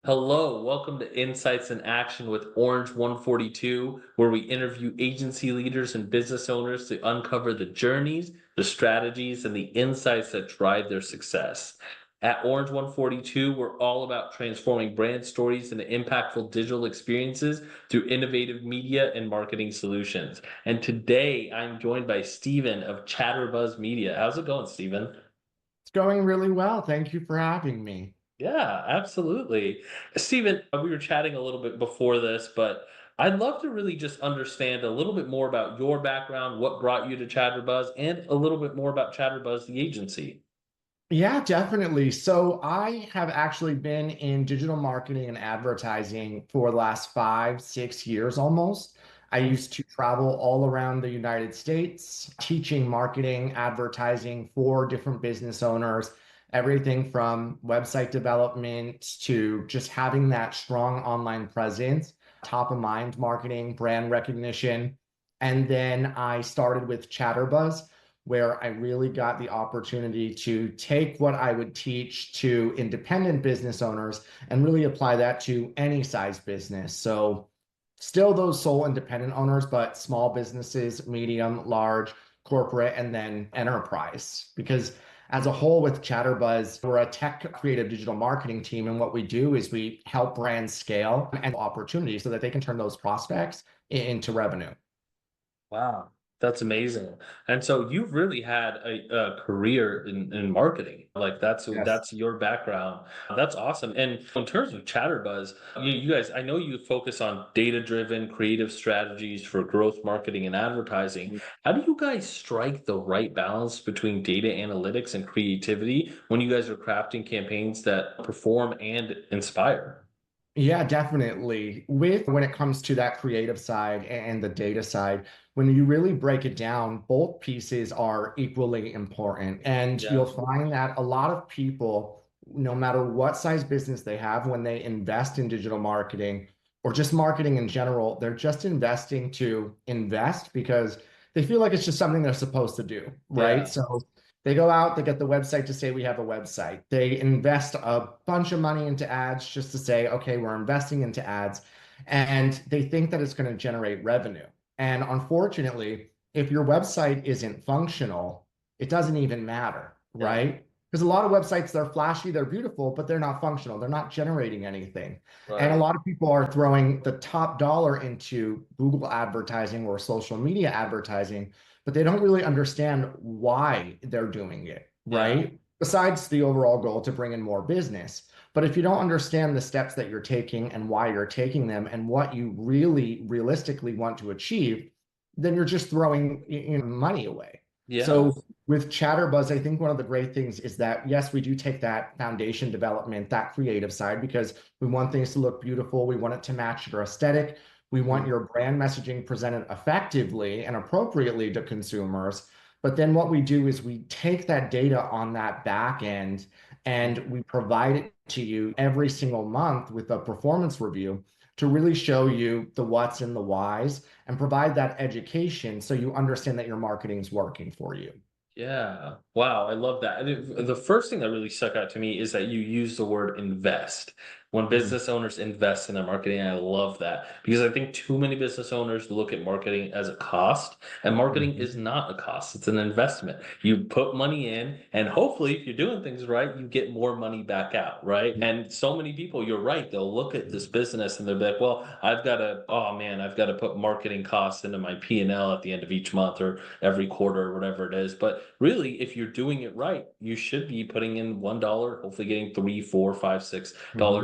Hello, welcome to Insights in Action with Orange 142, where we interview agency leaders and business owners to uncover the journeys, the strategies, and the insights that drive their success. At Orange 142, we're all about transforming brand stories into impactful digital experiences through innovative media and marketing solutions. And today I'm joined by Steven of Chatterbuzz Media. How's it going, Steven? It's going really well. Thank you for having me. Yeah, absolutely. Steven, we were chatting a little bit before this, but I'd love to really just understand a little bit more about your background, what brought you to Chatterbuzz, and a little bit more about Chatterbuzz, the agency. Yeah, definitely. So I have actually been in digital marketing and advertising for the last 5, 6 years almost. I Mhm. used to travel all around the United States, teaching marketing, advertising for different business owners, everything from website development to just having that strong online presence, top of mind marketing, brand recognition. And then I started with Chatterbuzz where I really got the opportunity to take what I would teach to independent business owners and really apply that to any size business. So, still those sole independent owners, but small businesses, medium, large, corporate, and then enterprise. Because as a whole, with Chatterbuzz, we're a tech creative digital marketing team. And what we do is we help brands scale and opportunities so that they can turn those prospects into revenue. Wow, that's amazing. And so you've really had a career in marketing. Like Yes. that's your background. That's awesome. And in terms of Chatterbuzz, you guys, I know you focus on data-driven creative strategies for growth marketing and advertising. How do you guys strike the right balance between data analytics and creativity when you guys are crafting campaigns that perform and inspire? Yeah, definitely. With when it comes to that creative side and the data side, when you really break it down, both pieces are equally important. And you'll Yeah. find that a lot of people, no matter what size business they have, when they invest in digital marketing or just marketing in general, they're just investing to invest because they feel like it's just something they're supposed to do, right? Yeah. So they go out, they get the website to say we have a website. They invest a bunch of money into ads just to say, okay, we're investing into ads. And they think that it's going to generate revenue. And unfortunately, if your website isn't functional, it doesn't even matter, Yeah. right? Because a lot of websites, they're flashy, they're beautiful, but they're not functional. They're not generating anything. And a Right. lot of people are throwing the top dollar into Google advertising or social media advertising, but they don't really understand why they're doing it, Yeah. right? Besides the overall goal to bring in more business. But if you don't understand the steps that you're taking and why you're taking them and what you really realistically want to achieve, then you're just throwing money away. Yeah. So with Chatterbuzz, I think one of the great things is that, yes, we do take that foundation development, that creative side, because we want things to look beautiful. We want it to match your aesthetic. We want Mhm. your brand messaging presented effectively and appropriately to consumers. But then what we do is we take that data on that back end and we provide it to you every single month with a performance review to really show you the what's and the whys and provide that education so you understand that your marketing is working for you. Yeah. Wow. I love that. The first thing that really stuck out to me is that you use the word invest. When Mhm. business owners invest in their marketing, I love that because I think too many business owners look at marketing as a cost, and marketing Mhm. is not a cost. It's an investment. You put money in, and hopefully, if you're doing things right, you get more money back out, right? And so many people, you're right, they'll look at this business and they'll be like, well, oh man, I've got to put marketing costs into my P&L at the end of each month or every quarter or whatever it is. But really, if you're doing it right, you should be putting in $1, hopefully getting three, four, five, $6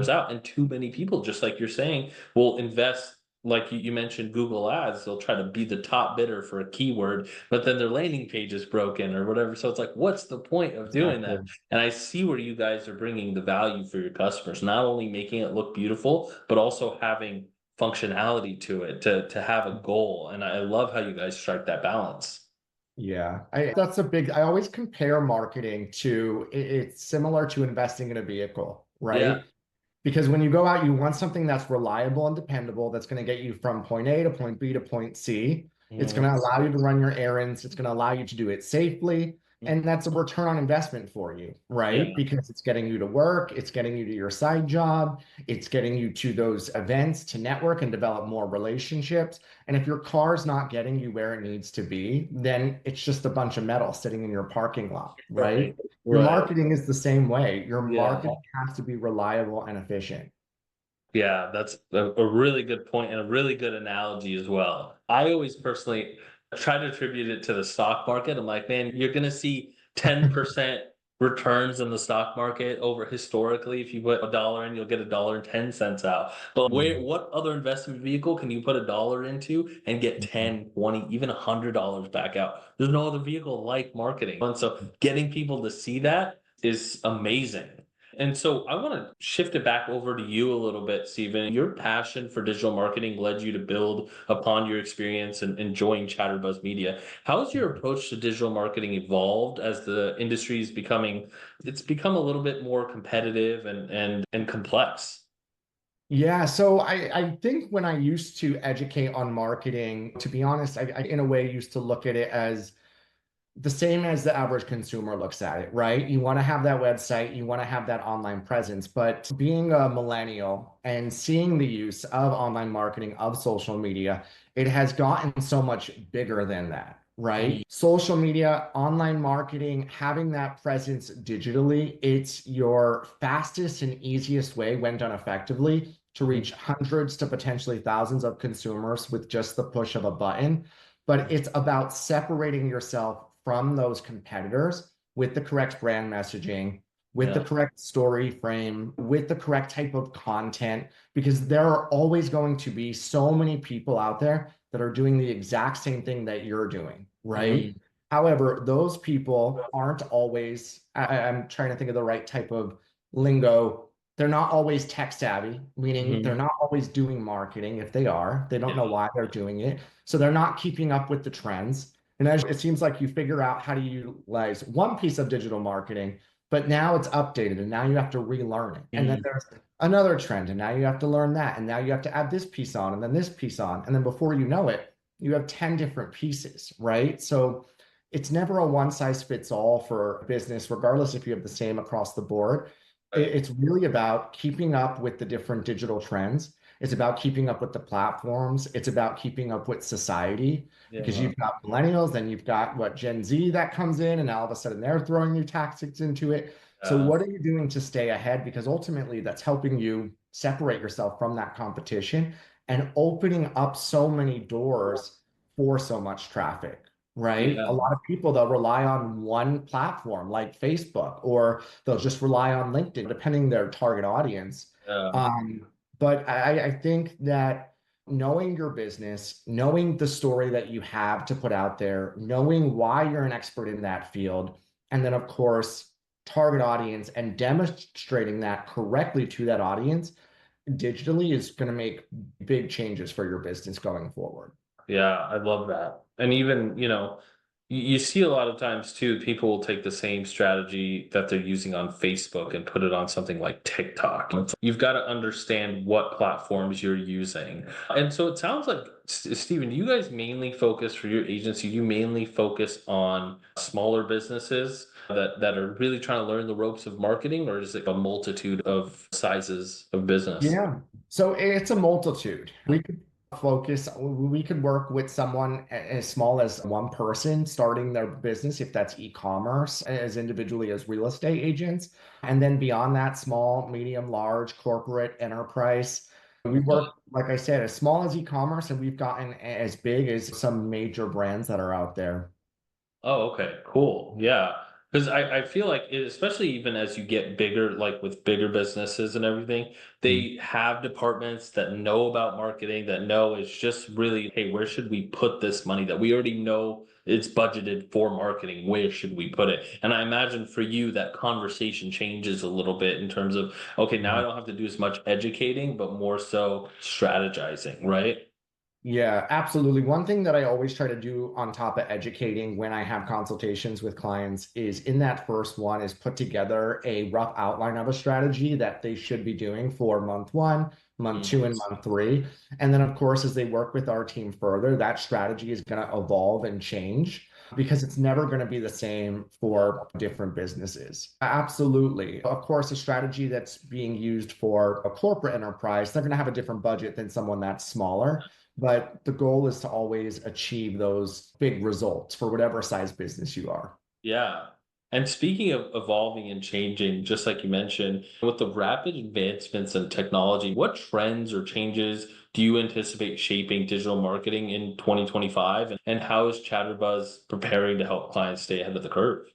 Mhm. out. And too many people, just like you're saying, will invest. Like you mentioned, Google Ads, they'll try to be the top bidder for a keyword, but then their landing page is broken or whatever. So it's like, what's the point of doing that? Exactly. And I see where you guys are bringing the value for your customers, not only making it look beautiful, but also having functionality to it to have a goal. And I love how you guys strike that balance. Yeah, that's a big, I always compare marketing to, it's similar to investing in a vehicle, Yeah. right? Because when you go out, you want something that's reliable and dependable, that's going to get you from point A to point B to point C. It's going Mhm. to allow you to run your errands. It's going to allow you to do it safely. And that's a return on investment for you, right? Yeah. Because it's getting you to work, it's getting you to your side job, it's getting you to those events to network and develop more relationships. And if your car's not getting you where it needs to be, then it's just a bunch of metal sitting in your parking lot, Right. right? Your Right. marketing is the same way. Your Yeah. marketing has to be reliable and efficient. Yeah, that's a really good point and a really good analogy as well. I always personally try to attribute it to the stock market. I'm like, man, you're gonna see 10% returns in the stock market over historically. If you put a dollar in, you'll get $1.10 out. But what other investment vehicle can you put a dollar into and get 10, 20, even $100 back out? There's no other vehicle like marketing. And so getting people to see that is amazing. And so I want to shift it back over to you a little bit, Stephen. Your passion for digital marketing led you to build upon your experience and enjoying Chatterbuzz Media. How has your approach to digital marketing evolved as the industry is it's become a little bit more competitive and complex? Yeah, so I think when I used to educate on marketing, to be honest, I in a way used to look at it as the same as the average consumer looks at it, right? You want to have that website, you want to have that online presence, but being a millennial and seeing the use of online marketing, of social media, it has gotten so much bigger than that, Mm, right? Social media, online marketing, having that presence digitally, it's your fastest and easiest way when done effectively to mm, reach hundreds to potentially thousands of consumers with just the push of a button. But it's about separating yourself from those competitors with the correct brand messaging, with the yeah. correct story frame, with the correct type of content, because there are always going to be so many people out there that are doing the exact same thing that you're doing, right? Mm, However, those people aren't always, I'm trying to think of the right type of lingo. They're not always tech savvy, meaning they're mhm, not always doing marketing. If they are, they don't know yeah. why they're doing it. So they're not keeping up with the trends. And as it seems like you figure out how to utilize one piece of digital marketing, but now it's updated and now you have to relearn it. And then Mm, there's another trend and now you have to learn that. And now you have to add this piece on and then this piece on. And then before you know it, you have 10 different pieces, right? So it's never a one size fits all for business, regardless if you have the same across the board. right. It's really about keeping up with the different digital trends. It's about keeping up with the platforms. It's about keeping up with society because Yeah. you've got millennials, then you've got what Gen Z that comes in, and all of a sudden they're throwing new tactics into it. So, Yeah. what are you doing to stay ahead? Because ultimately, that's helping you separate yourself from that competition and opening up so many doors for so much traffic, right? A Yeah. lot of people, they'll rely on one platform like Facebook, or they'll just rely on LinkedIn, depending their target audience. Yeah. Um, but I think that knowing your business, knowing the story that you have to put out there, knowing why you're an expert in that field, and then, of course, target audience and demonstrating that correctly to that audience digitally is going to make big changes for your business going forward. Yeah, I love that. And even, you see a lot of times too, people will take the same strategy that they're using on Facebook and put it on something like TikTok. You've got to understand what platforms you're using. And so it sounds like, Stephen, you guys mainly focus for your agency, you mainly focus on smaller businesses that are really trying to learn the ropes of marketing, or is it a multitude of sizes of business? Yeah. So it's a multitude. We could focus, we could work with someone as small as one person starting their business, if that's e-commerce, as individually as real estate agents. And then beyond that, small, medium, large, corporate, enterprise. We work, like I said, as small as e-commerce, and we've gotten as big as some major brands that are out there. Oh, okay, cool. Yeah. Because I feel like, especially even as you get bigger, like with bigger businesses and everything, they have departments that know about marketing, that know it's just really, hey, where should we put this money that we already know it's budgeted for marketing? Where should we put it? And I imagine for you, that conversation changes a little bit in terms of, okay, now I don't have to do as much educating, but more so strategizing, right? Yeah, absolutely. One thing that I always try to do on top of educating when I have consultations with clients is in that first one is put together a rough outline of a strategy that they should be doing for month one, month Mm, two, and month three. And then, of course, as they work with our team further, that strategy is going to evolve and change. because it's never going to be the same for different businesses. Absolutely. Of course, a strategy that's being used for a corporate enterprise, they're going to have a different budget than someone that's smaller. But the goal is to always achieve those big results for whatever size business you are. Yeah. And speaking of evolving and changing, just like you mentioned, with the rapid advancements in technology, what trends or changes do you anticipate shaping digital marketing in 2025? And how is Chatterbuzz preparing to help clients stay ahead of the curve?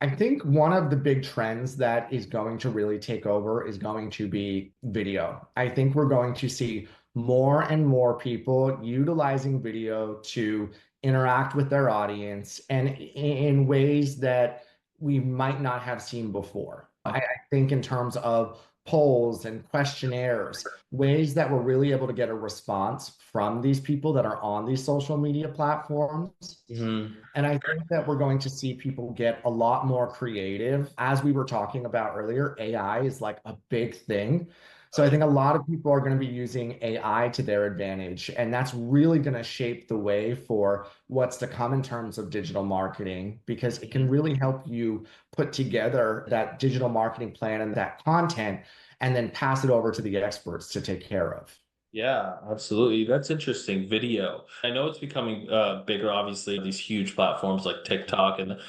I think one of the big trends that is going to really take over is going to be video. I think we're going to see more and more people utilizing video to interact with their audience and in ways that we might not have seen before. I think in terms of polls and questionnaires, ways that we're really able to get a response from these people that are on these social media platforms. Mhm. And I think that we're going to see people get a lot more creative. As we were talking about earlier, AI is like a big thing. So I think a lot of people are going to be using AI to their advantage. And that's really going to shape the way for what's to come in terms of digital marketing, because it can really help you put together that digital marketing plan and that content and then pass it over to the experts to take care of. Yeah, absolutely. That's interesting. Video. I know it's becoming bigger, obviously, these huge platforms like TikTok, and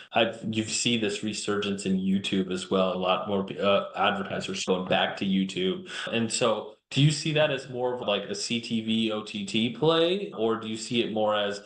you see this resurgence in YouTube as well. A lot more advertisers going back to YouTube. And so, do you see that as more of like a CTV, OTT play, or do you see it more as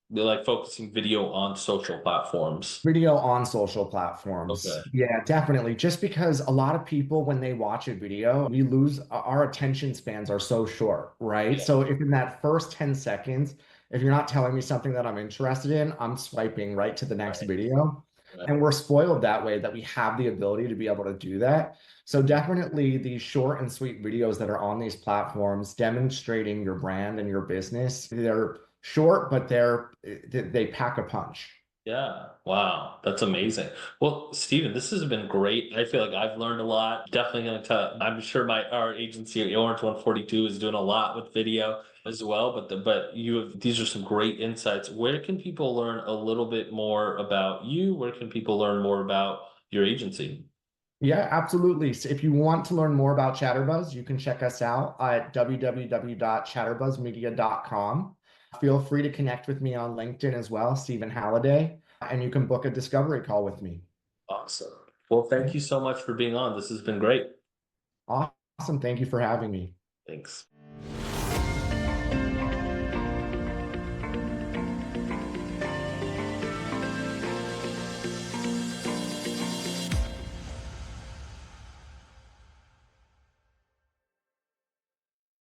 like focusing video on social platforms? Video on social platforms. Okay. Yeah, definitely. Just because a lot of people, when they watch a video, we lose our attention spans are so short, right? Yeah. So if in that first 10 seconds, if you're not telling me something that I'm interested in, I'm swiping right to the next Right. video. Right. And we're spoiled that way that we have the ability to be able to do that. So definitely these short and sweet videos that are on these platforms demonstrating your brand and your business, they're short, but they pack a punch. Yeah. Wow. That's amazing. Well, Steven, this has been great. I feel like I've learned a lot. Definitely going to tell, I'm sure our agency, Orange 142, is doing a lot with video as well. But these are some great insights. Where can people learn a little bit more about you? Where can people learn more about your agency? Yeah, absolutely. So if you want to learn more about Chatterbuzz, you can check us out at www.chatterbuzzmedia.com. Feel free to connect with me on LinkedIn as well, Stephen Haladay, and you can book a discovery call with me. Awesome. Well, thank Yeah. you so much for being on. This has been great. Awesome. Thank you for having me. Thanks.